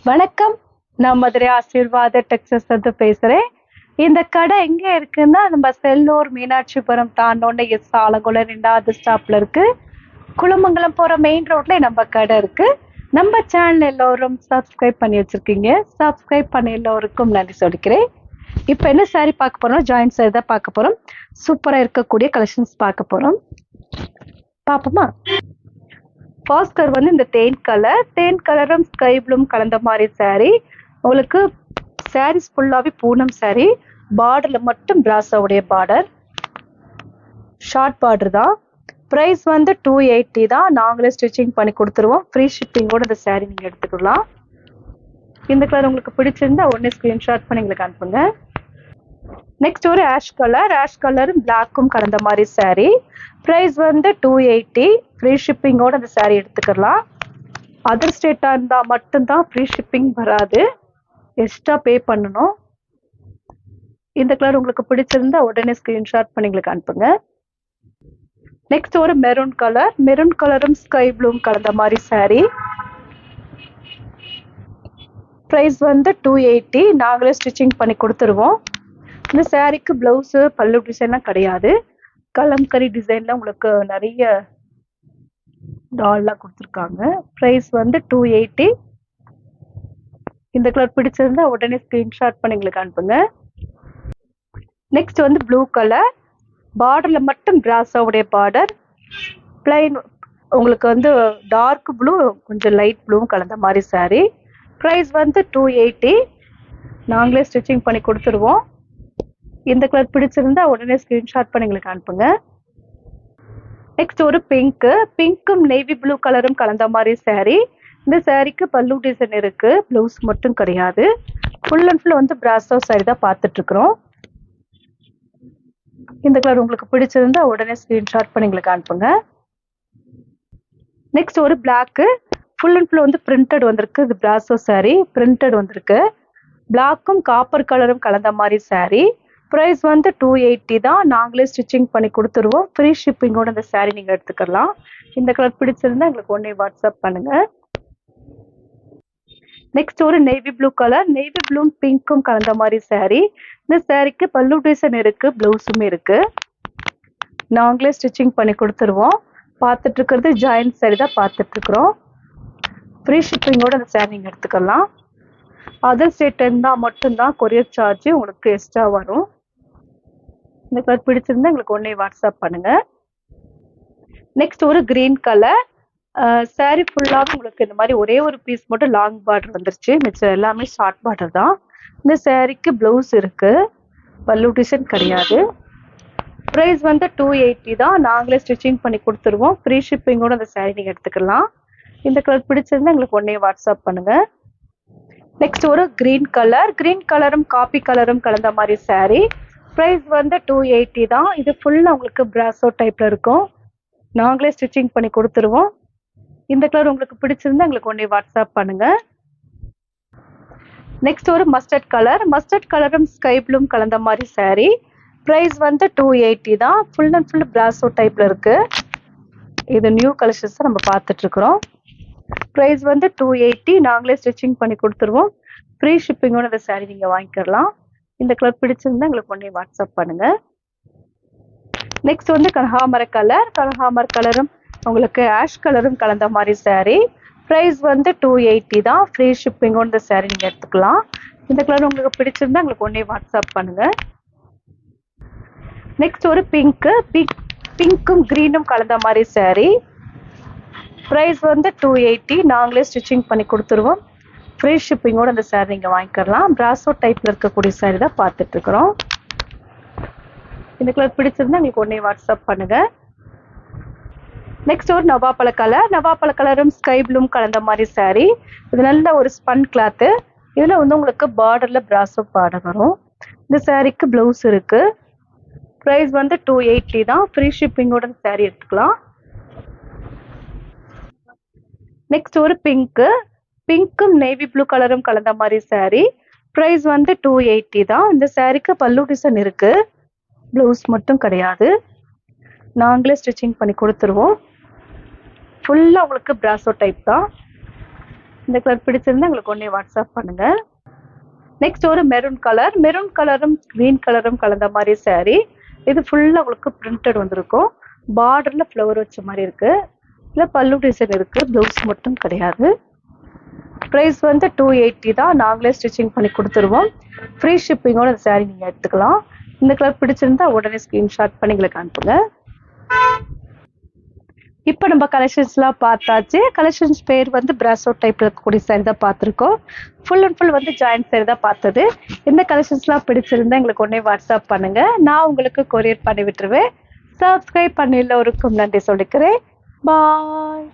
வணக்கம். நான் மதுரை ஆசீர்வாத டெக்ஸஸ் வந்து பேசுறேன். இந்த கடை எங்க இருக்குன்னா, நம்ம செல்லூர் மீனாட்சிபுரம் தாண்டோனே ஆலங்குளம் 2வது ஸ்டாப்ல இருக்கு. குளமங்கலம் போற மெயின் ரோட்ல நம்ம கடை இருக்கு. நம்ம சேனல் எல்லோரும் சப்ஸ்கிரைப் பண்ணி வச்சிருக்கீங்க. சப்ஸ்கிரைப் பண்ண எல்லோருக்கும் நன்றி சொல்லிக்கிறேன். இப்போ என்ன சாரி பார்க்க போறோம்? ஜாயிண்ட் சாரி தான் பார்க்க போறோம். சூப்பரா இருக்கக்கூடிய கலெக்ஷன்ஸ் பார்க்க போறோம். பாப்போமா? ஃபர்ஸ்ட் கலர் வந்து இந்த தேன் கலரும் ஸ்கை ப்ளூம் கலந்த மாதிரி சாரி. உங்களுக்கு சாரீஸ் ஃபுல்லாவே பூனம் சாரி. பார்டர்ல மட்டும் பிராஸோடைய பார்டர், ஷார்ட் பார்டர் தான். பிரைஸ் வந்து 280 தான். நாங்களே ஸ்டிச்சிங் பண்ணி கொடுத்துருவோம். ஃப்ரீ ஷிப்பிங்கோட இந்த சாரி நீங்க எடுத்துக்கலாம். இந்த கலர் உங்களுக்கு பிடிச்சிருந்தா உடனே ஸ்கிரீன்ஷாட் பண்ணி எங்களுக்கு அனுப்புங்க. நெக்ஸ்ட் ஒரு ஆஷ் கலரும் பிளாக்கும் கலந்த மாதிரி சாரி. பிரைஸ் வந்து 280. ஃப்ரீ ஷிப்பிங்கோட அந்த சாரி எடுத்துக்கலாம். அதர் ஸ்டேட்டா இருந்தா மட்டும்தான் ஃப்ரீ ஷிப்பிங் வராது, எக்ஸ்ட்ரா பே பண்ணணும். இந்த கலர் உங்களுக்கு பிடிச்சிருந்தா உடனே ஸ்கிரீன்ஷாட் பண்ணி எங்களுக்கு அனுப்புங்க. நெக்ஸ்ட் ஒரு மெரூன் கலரும் ஸ்கை ப்ளூம் கலந்த மாதிரி சாரி. பிரைஸ் வந்து 280. நாங்களே ஸ்டிச்சிங் பண்ணி கொடுத்துருவோம். இந்த சாரிக்கு பிளவுஸ் பல்லு டிசைன்லாம் கிடையாது. கலம்கரி டிசைன்ல உங்களுக்கு நிறைய டால்லாம் கொடுத்துருக்காங்க. பிரைஸ் வந்து 280. இந்த கலர் பிடிச்சிருந்தா உடனே ஸ்கிரீன்ஷாட் பண்ணி எங்களுக்கு அனுப்புங்க. நெக்ஸ்ட் வந்து ப்ளூ கலர், பார்டர்ல மட்டும் பிராஸோடைய பார்டர், பிளைன் உங்களுக்கு வந்து டார்க் ப்ளூ கொஞ்சம் லைட் ப்ளூவும் கலந்த மாதிரி சாரி. பிரைஸ் வந்து 280. நாங்களே ஸ்டிச்சிங் பண்ணி கொடுத்துருவோம். இந்த கலர் பிடிச்சிருந்தா உடனே ஸ்கிரீன்ஷாட் பண்ணி எங்களுக்கு அனுப்புங்க. நெக்ஸ்ட் ஒரு பிங்க்கும் நேவி ப்ளூ கலரும் கலந்த மாதிரி சாரி. இந்த சாரிக்கு பல்லு டிசைன் இருக்கு, பிளவுஸ் மட்டும் கிடையாது. ஃபுல் அண்ட் ஃபுல் வந்து பிராஸோ சாரி தான் பார்த்துட்டு இருக்கிறோம். இந்த கலர் உங்களுக்கு பிடிச்சிருந்தா உடனே ஸ்கிரீன்ஷாட் பண்ணி எங்களுக்கு அனுப்புங்க. நெக்ஸ்ட் ஒரு பிளாக்கு, ஃபுல் அண்ட் ஃபுல் வந்து பிரிண்டட் வந்திருக்கு. இது பிராஸோ சாரி, பிரிண்டட் வந்திருக்கு. பிளாக்கும் காப்பர் கலரும் கலந்த மாதிரி சாரி. ப்ரைஸ் வந்து 280 தான். நாங்களே ஸ்டிச்சிங் பண்ணி கொடுத்துருவோம். ஃப்ரீ ஷிப்பிங்கோட இந்த சாரி நீங்கள் எடுத்துக்கலாம். இந்த கலர் பிடிச்சிருந்தா எங்களுக்கு ஒன்றே வாட்ஸ்அப் பண்ணுங்க. நெக்ஸ்ட் ஒரு நேவி ப்ளூம் பிங்க்கும் கலந்த மாதிரி சாரி. இந்த சாரிக்கு பல்லு டிசைன் இருக்கு, பிளவுஸுமே இருக்கு. நாங்களே ஸ்டிச்சிங் பண்ணி கொடுத்துருவோம். பார்த்துட்டு இருக்கிறது ஜாயிண்ட் சாரி தான் பார்த்துட்டு இருக்கிறோம். ஃப்ரீ ஷிப்பிங்கோட இந்த சாரி நீங்கள் எடுத்துக்கலாம். அதர் ஸ்டேட் இருந்தால் மட்டும்தான் கொரியர் சார்ஜ் உங்களுக்கு எக்ஸ்ட்ரா வரும். இந்த கலர் பிடிச்சிருந்தா எங்களுக்கு ஒன்றே வாட்ஸ்அப் பண்ணுங்க. நெக்ஸ்ட் ஒரு கிரீன் கலர் சாரி ஃபுல்லாக உங்களுக்கு இந்த மாதிரி ஒரே ஒரு பீஸ் மட்டும் லாங் பார்டர் வந்துருச்சு. மிச்சம் எல்லாமே ஷார்ட் பார்டர் தான். இந்த சாரிக்கு பிளவுஸ் இருக்கு, பல்லு டிசைன் கிடையாது. ப்ரைஸ் வந்து 280 தான். நாங்களே ஸ்டிச்சிங் பண்ணி கொடுத்துருவோம். ஃப்ரீ ஷிப்பிங்கோட அந்த சாரி நீங்கள் எடுத்துக்கலாம். இந்த கலர் பிடிச்சிருந்தா எங்களுக்கு ஒன்றே வாட்ஸ்அப் பண்ணுங்க. நெக்ஸ்ட் ஒரு கிரீன் கலரும் காப்பி கலரும் கலந்த மாதிரி சாரி. ப்ரைஸ் வந்து 280 தான். இது ஃபுல்லாக உங்களுக்கு பிராஸோ டைப்ல இருக்கும். நாங்களே ஸ்டிச்சிங் பண்ணி கொடுத்துருவோம். இந்த கலர் உங்களுக்கு பிடிச்சிருந்தா எங்களுக்கு ஒன்றே வாட்ஸ்அப் பண்ணுங்க. நெக்ஸ்ட் ஒரு மஸ்டர்ட் கலரும் ஸ்கை ப்ளூம் கலந்த மாதிரி சாரி. ப்ரைஸ் வந்து 280 தான். ஃபுல் அண்ட் ஃபுல் பிராஸோ டைப்ல இருக்கு. இது நியூ கலெக்ஷன்ஸ் நம்ம பார்த்துட்டு இருக்கிறோம். ப்ரைஸ் வந்து 280. நாங்களே ஸ்டிச்சிங் பண்ணி கொடுத்துருவோம். ஃப்ரீ ஷிப்பிங்கோட இந்த சாரி நீங்கள் வாங்கிக்கலாம். இந்த கலர் பிடிச்சிருந்தா எங்களுக்கு ஒன்றே வாட்ஸ்அப் பண்ணுங்க. நெக்ஸ்ட் வந்து கனகாமர கலரும் உங்களுக்கு ஆஷ் கலரும் கலந்த மாதிரி சாரி. ப்ரைஸ் வந்து 280 தான். ஃப்ரீ ஷிப்பிங்கோட இந்த சாரி நீங்கள் எடுத்துக்கலாம். இந்த கலர் உங்களுக்கு பிடிச்சிருந்தா எங்களுக்கு ஒன்றே வாட்ஸ்அப் பண்ணுங்க. நெக்ஸ்ட் ஒரு பிங்க்கும் கிரீனும் கலந்த மாதிரி சாரி. ப்ரைஸ் வந்து 280. நாங்களே ஸ்டிச்சிங் பண்ணி கொடுத்துருவோம். ஃப்ரீ ஷிப்பிங்கோட அந்த சாரி நீங்கள் வாங்கிக்கலாம். பிராஸோ டைப்பில் இருக்கக்கூடிய சாரி தான் பார்த்துட்டு இருக்கிறோம். இந்த கலர் பிடிச்சிருந்தா எங்களுக்கு ஒன்றே வாட்ஸ்அப் பண்ணுங்க. நெக்ஸ்ட் ஒரு நவாப்பழ கலரும் ஸ்கை ப்ளூம் கலந்த மாதிரி சாரி. இது நல்ல ஒரு ஸ்பன் கிளாத்து. இதில் வந்து உங்களுக்கு பார்டரில் பிராஸோ பார்டர் வரும். இந்த சாரிக்கு பிளவுஸ் இருக்கு. ப்ரைஸ் வந்து 280 தான். ஃப்ரீ ஷிப்பிங்கோட இந்த சாரி எடுத்துக்கலாம். நெக்ஸ்ட் ஒரு பிங்க்கும் நேவி ப்ளூ கலரும் கலந்த மாதிரி சாரி. ப்ரைஸ் வந்து 280 தான். இந்த சாரிக்கு பல்லு டிசைன் இருக்கு, பிளவுஸ் மட்டும் கிடையாது. நாங்களே ஸ்டிச்சிங் பண்ணி கொடுத்துருவோம். ஃபுல்லாக உங்களுக்கு பிராஸோ டைப் தான். இந்த கலர் பிடிச்சிருந்தா எங்களுக்கு உடனே வாட்ஸ்அப் பண்ணுங்க. நெக்ஸ்ட் ஒரு மெரூன் கலரும் கிரீன் கலரும் கலந்த மாதிரி saree. இது ஃபுல்லா உங்களுக்கு பிரிண்டட் வந்திருக்கும். பார்டர்ல ஃப்ளவர் வச்ச மாதிரி இருக்கு. இதுல பல்லு டிசைன் இருக்கு, ப்ளவுஸ் மட்டும் கிடையாது. ப்ரைஸ் வந்து 280 தான். நாங்களே ஸ்டிச்சிங் பண்ணி கொடுத்துருவோம். ஃப்ரீ ஷிப்பிங்கோட இந்த saree நீங்க எடுத்துக்கலாம். இந்த கலர் பிடிச்சிருந்தா உடனே ஸ்கிரீன்ஷாட் பண்ணி எங்களுக்கு அனுப்புங்க. இப்போ நம்ம கலெக்ஷன்ஸ்லாம் பார்த்தாச்சு. கலெக்ஷன்ஸ் பேர் வந்து பிராசோ டைப்ல இருக்கக்கூடிய saree தான் பார்த்துருக்கோம். ஃபுல் அண்ட் ஃபுல் வந்து ஜாயிண்ட் saree தான் பார்த்தது. இந்த கலெக்ஷன்ஸ்லாம் பிடிச்சிருந்தா எங்களுக்கு உடனே வாட்ஸ்அப் பண்ணுங்க. நான் உங்களுக்கு கொரியர் பண்ணி விட்டுருவேன். சப்ஸ்கிரைப் பண்ண எல்லோருக்கும் நன்றி சொல்லிக்கிறேன். பாய்.